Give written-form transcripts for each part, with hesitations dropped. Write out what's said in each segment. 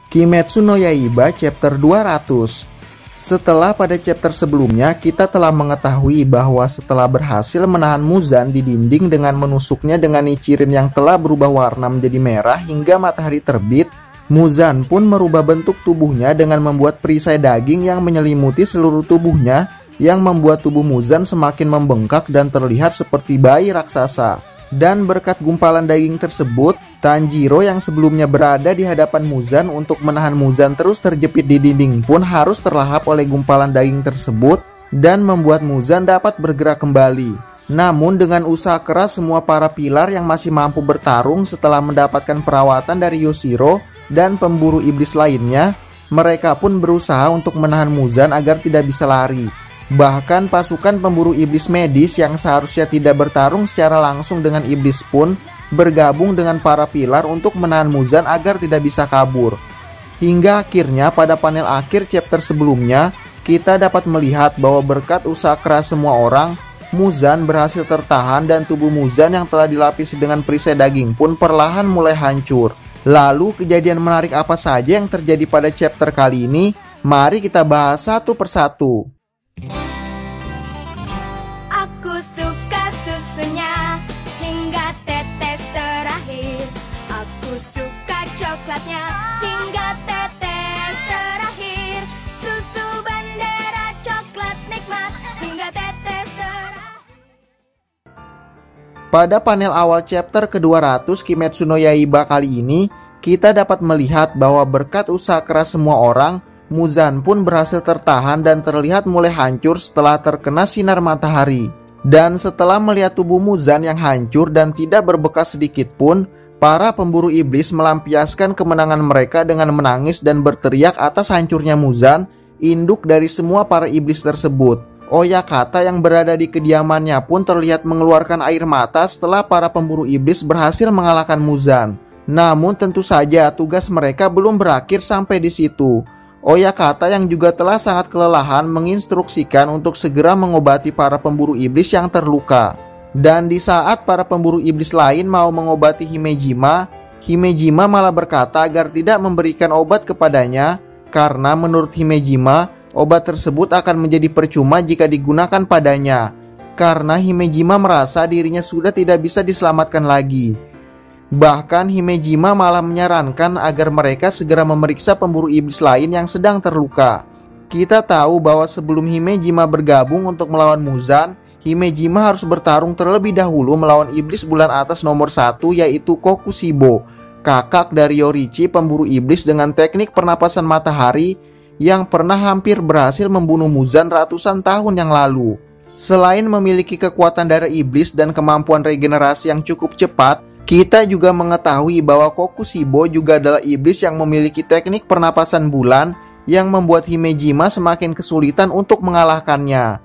Kimetsu no Yaiba chapter 200. Setelah pada chapter sebelumnya kita telah mengetahui bahwa setelah berhasil menahan Muzan di dinding dengan menusuknya dengan Nichirin yang telah berubah warna menjadi merah hingga matahari terbit, Muzan pun merubah bentuk tubuhnya dengan membuat perisai daging yang menyelimuti seluruh tubuhnya yang membuat tubuh Muzan semakin membengkak dan terlihat seperti bayi raksasa. Dan berkat gumpalan daging tersebut, Tanjiro yang sebelumnya berada di hadapan Muzan untuk menahan Muzan terus terjepit di dinding pun harus terlahap oleh gumpalan daging tersebut dan membuat Muzan dapat bergerak kembali. Namun dengan usaha keras semua para pilar yang masih mampu bertarung setelah mendapatkan perawatan dari Yoshiro dan pemburu iblis lainnya, mereka pun berusaha untuk menahan Muzan agar tidak bisa lari. Bahkan pasukan pemburu iblis medis yang seharusnya tidak bertarung secara langsung dengan iblis pun bergabung dengan para pilar untuk menahan Muzan agar tidak bisa kabur. Hingga akhirnya pada panel akhir chapter sebelumnya, kita dapat melihat bahwa berkat usaha keras semua orang, Muzan berhasil tertahan dan tubuh Muzan yang telah dilapisi dengan perisai daging pun perlahan mulai hancur. Lalu kejadian menarik apa saja yang terjadi pada chapter kali ini? Mari kita bahas satu persatu. Aku suka susunya hingga tetes terakhir. Aku suka coklatnya hingga tetes terakhir. Susu bendera coklat nikmat hingga tetes terakhir. Pada panel awal chapter ke-200 Kimetsu no Yaiba kali ini, kita dapat melihat bahwa berkat usaha keras semua orang, Muzan pun berhasil tertahan dan terlihat mulai hancur setelah terkena sinar matahari. Dan setelah melihat tubuh Muzan yang hancur dan tidak berbekas sedikit pun, para pemburu iblis melampiaskan kemenangan mereka dengan menangis dan berteriak atas hancurnya Muzan, induk dari semua para iblis tersebut. Oyakata yang berada di kediamannya pun terlihat mengeluarkan air mata setelah para pemburu iblis berhasil mengalahkan Muzan. Namun tentu saja tugas mereka belum berakhir sampai di situ. Oyakata yang juga telah sangat kelelahan menginstruksikan untuk segera mengobati para pemburu iblis yang terluka. Dan di saat para pemburu iblis lain mau mengobati Himejima, Himejima malah berkata agar tidak memberikan obat kepadanya karena menurut Himejima, obat tersebut akan menjadi percuma jika digunakan padanya. Karena Himejima merasa dirinya sudah tidak bisa diselamatkan lagi. Bahkan Himejima malah menyarankan agar mereka segera memeriksa pemburu iblis lain yang sedang terluka. Kita tahu bahwa sebelum Himejima bergabung untuk melawan Muzan, Himejima harus bertarung terlebih dahulu melawan iblis bulan atas nomor 1 yaitu Kokushibo, kakak dari Yorichi pemburu iblis dengan teknik pernapasan matahari yang pernah hampir berhasil membunuh Muzan ratusan tahun yang lalu. Selain memiliki kekuatan darah iblis dan kemampuan regenerasi yang cukup cepat, kita juga mengetahui bahwa Kokushibo juga adalah iblis yang memiliki teknik pernapasan bulan yang membuat Himejima semakin kesulitan untuk mengalahkannya.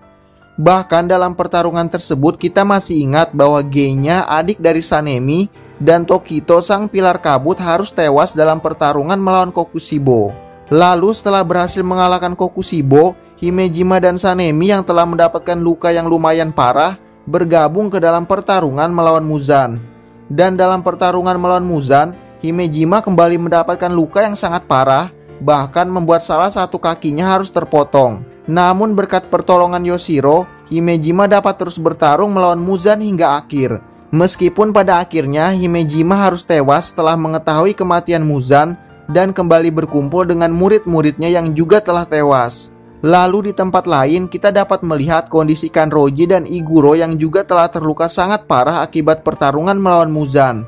Bahkan dalam pertarungan tersebut kita masih ingat bahwa Genya, adik dari Sanemi, dan Tokito sang pilar kabut harus tewas dalam pertarungan melawan Kokushibo. Lalu setelah berhasil mengalahkan Kokushibo, Himejima dan Sanemi yang telah mendapatkan luka yang lumayan parah bergabung ke dalam pertarungan melawan Muzan. Dan dalam pertarungan melawan Muzan, Himejima kembali mendapatkan luka yang sangat parah, bahkan membuat salah satu kakinya harus terpotong. Namun berkat pertolongan Yoshiro, Himejima dapat terus bertarung melawan Muzan hingga akhir. Meskipun pada akhirnya Himejima harus tewas setelah mengetahui kematian Muzan dan kembali berkumpul dengan murid-muridnya yang juga telah tewas. Lalu di tempat lain kita dapat melihat kondisi Kanroji dan Iguro yang juga telah terluka sangat parah akibat pertarungan melawan Muzan.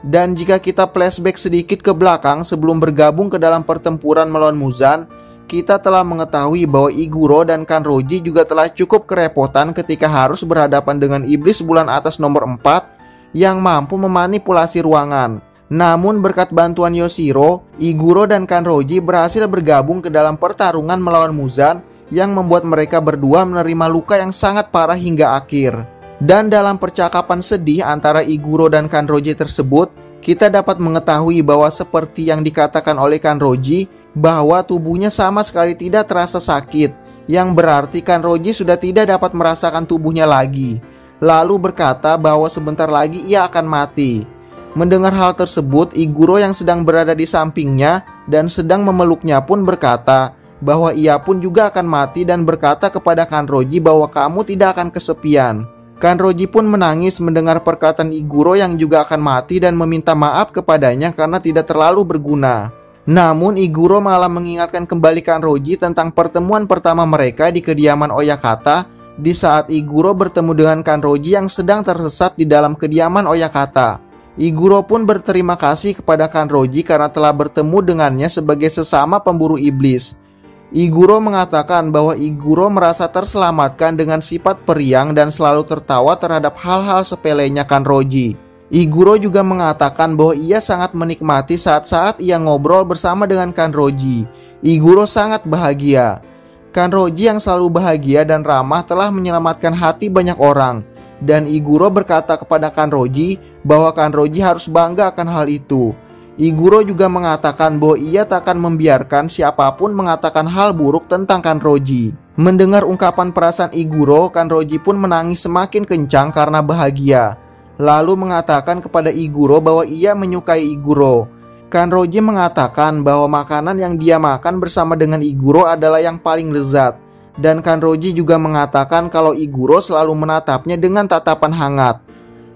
Dan jika kita flashback sedikit ke belakang sebelum bergabung ke dalam pertempuran melawan Muzan, kita telah mengetahui bahwa Iguro dan Kanroji juga telah cukup kerepotan ketika harus berhadapan dengan iblis bulan atas nomor 4 yang mampu memanipulasi ruangan. Namun berkat bantuan Yoshiro, Iguro dan Kanroji berhasil bergabung ke dalam pertarungan melawan Muzan yang membuat mereka berdua menerima luka yang sangat parah hingga akhir. Dan dalam percakapan sedih antara Iguro dan Kanroji tersebut, kita dapat mengetahui bahwa seperti yang dikatakan oleh Kanroji, bahwa tubuhnya sama sekali tidak terasa sakit, yang berarti Kanroji sudah tidak dapat merasakan tubuhnya lagi. Lalu berkata bahwa sebentar lagi ia akan mati. Mendengar hal tersebut, Iguro yang sedang berada di sampingnya dan sedang memeluknya pun berkata bahwa ia pun juga akan mati dan berkata kepada Kanroji bahwa kamu tidak akan kesepian. Kanroji pun menangis mendengar perkataan Iguro yang juga akan mati dan meminta maaf kepadanya karena tidak terlalu berguna. Namun Iguro malah mengingatkan kembali Kanroji tentang pertemuan pertama mereka di kediaman Oyakata di saat Iguro bertemu dengan Kanroji yang sedang tersesat di dalam kediaman Oyakata. Iguro pun berterima kasih kepada Kanroji karena telah bertemu dengannya sebagai sesama pemburu iblis. Iguro mengatakan bahwa Iguro merasa terselamatkan dengan sifat periang dan selalu tertawa terhadap hal-hal sepelenya Kanroji. Iguro juga mengatakan bahwa ia sangat menikmati saat-saat ia ngobrol bersama dengan Kanroji. Iguro sangat bahagia. Kanroji yang selalu bahagia dan ramah telah menyelamatkan hati banyak orang. Dan Iguro berkata kepada Kanroji bahwa Kanroji harus bangga akan hal itu. Iguro juga mengatakan bahwa ia tak akan membiarkan siapapun mengatakan hal buruk tentang Kanroji. Mendengar ungkapan perasaan Iguro, Kanroji pun menangis semakin kencang karena bahagia. Lalu mengatakan kepada Iguro bahwa ia menyukai Iguro. Kanroji mengatakan bahwa makanan yang dia makan bersama dengan Iguro adalah yang paling lezat. Dan Kanroji juga mengatakan kalau Iguro selalu menatapnya dengan tatapan hangat.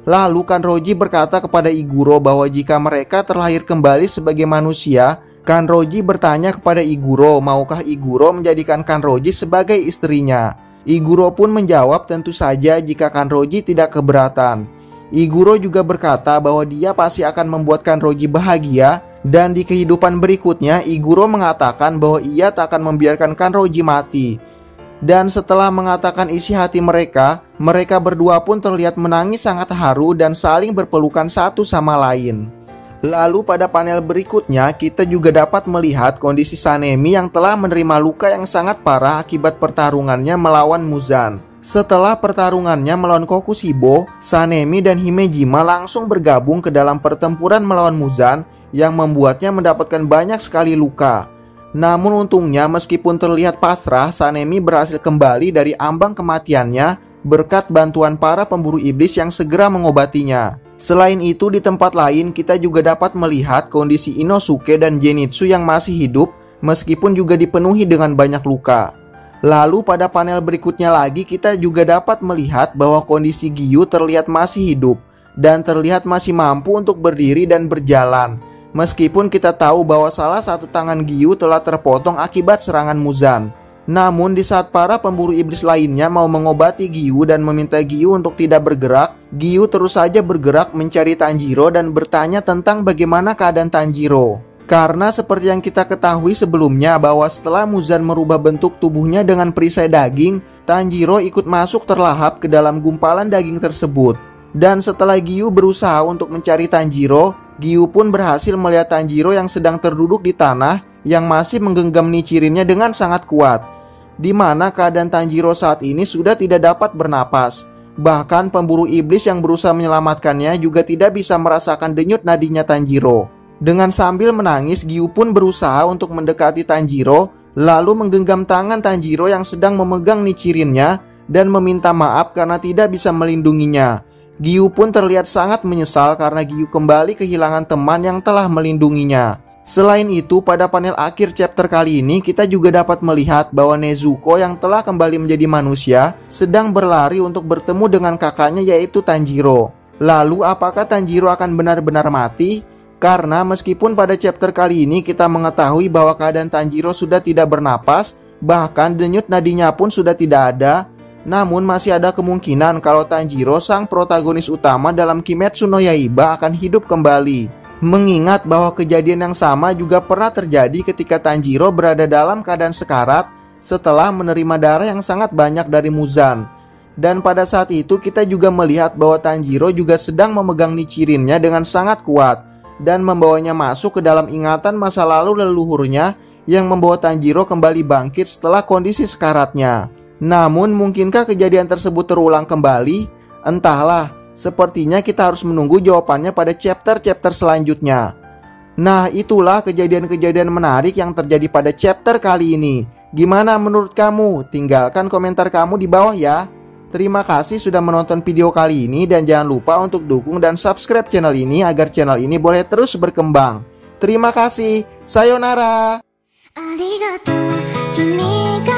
Lalu Kanroji berkata kepada Iguro bahwa jika mereka terlahir kembali sebagai manusia, Kanroji bertanya kepada Iguro maukah Iguro menjadikan Kanroji sebagai istrinya. Iguro pun menjawab tentu saja jika Kanroji tidak keberatan. Iguro juga berkata bahwa dia pasti akan membuat Kanroji bahagia dan di kehidupan berikutnya Iguro mengatakan bahwa ia tak akan membiarkan Kanroji mati. Dan setelah mengatakan isi hati mereka berdua pun terlihat menangis sangat haru dan saling berpelukan satu sama lain. Lalu pada panel berikutnya kita juga dapat melihat kondisi Sanemi yang telah menerima luka yang sangat parah akibat pertarungannya melawan Muzan. Setelah pertarungannya melawan Kokushibo, Sanemi dan Himejima langsung bergabung ke dalam pertempuran melawan Muzan yang membuatnya mendapatkan banyak sekali luka. Namun untungnya meskipun terlihat pasrah, Sanemi berhasil kembali dari ambang kematiannya berkat bantuan para pemburu iblis yang segera mengobatinya. Selain itu di tempat lain kita juga dapat melihat kondisi Inosuke dan Zenitsu yang masih hidup meskipun juga dipenuhi dengan banyak luka. Lalu pada panel berikutnya lagi kita juga dapat melihat bahwa kondisi Giyu terlihat masih hidup dan terlihat masih mampu untuk berdiri dan berjalan. Meskipun kita tahu bahwa salah satu tangan Giyu telah terpotong akibat serangan Muzan. Namun di saat para pemburu iblis lainnya mau mengobati Giyu dan meminta Giyu untuk tidak bergerak, Giyu terus saja bergerak mencari Tanjiro dan bertanya tentang bagaimana keadaan Tanjiro. Karena seperti yang kita ketahui sebelumnya bahwa setelah Muzan merubah bentuk tubuhnya dengan perisai daging, Tanjiro ikut masuk terlahap ke dalam gumpalan daging tersebut. Dan setelah Giyu berusaha untuk mencari Tanjiro, Giyu pun berhasil melihat Tanjiro yang sedang terduduk di tanah yang masih menggenggam nichirinnya dengan sangat kuat. Di mana keadaan Tanjiro saat ini sudah tidak dapat bernapas. Bahkan pemburu iblis yang berusaha menyelamatkannya juga tidak bisa merasakan denyut nadinya Tanjiro. Dengan sambil menangis, Giyu pun berusaha untuk mendekati Tanjiro, lalu menggenggam tangan Tanjiro yang sedang memegang nichirinnya dan meminta maaf karena tidak bisa melindunginya. Giyu pun terlihat sangat menyesal karena Giyu kembali kehilangan teman yang telah melindunginya. Selain itu, pada panel akhir chapter kali ini kita juga dapat melihat bahwa Nezuko yang telah kembali menjadi manusia sedang berlari untuk bertemu dengan kakaknya yaitu Tanjiro. Lalu apakah Tanjiro akan benar-benar mati? Karena meskipun pada chapter kali ini kita mengetahui bahwa keadaan Tanjiro sudah tidak bernapas, bahkan denyut nadinya pun sudah tidak ada, namun masih ada kemungkinan kalau Tanjiro sang protagonis utama dalam Kimetsu no Yaiba akan hidup kembali. Mengingat bahwa kejadian yang sama juga pernah terjadi ketika Tanjiro berada dalam keadaan sekarat setelah menerima darah yang sangat banyak dari Muzan. Dan pada saat itu kita juga melihat bahwa Tanjiro juga sedang memegang nichirinnya dengan sangat kuat dan membawanya masuk ke dalam ingatan masa lalu leluhurnya yang membawa Tanjiro kembali bangkit setelah kondisi sekaratnya. Namun mungkinkah kejadian tersebut terulang kembali? Entahlah, sepertinya kita harus menunggu jawabannya pada chapter-chapter selanjutnya. Nah, itulah kejadian-kejadian menarik yang terjadi pada chapter kali ini. Gimana menurut kamu? Tinggalkan komentar kamu di bawah ya. Terima kasih sudah menonton video kali ini dan jangan lupa untuk dukung dan subscribe channel ini agar channel ini boleh terus berkembang. Terima kasih. Sayonara. ありがとう君が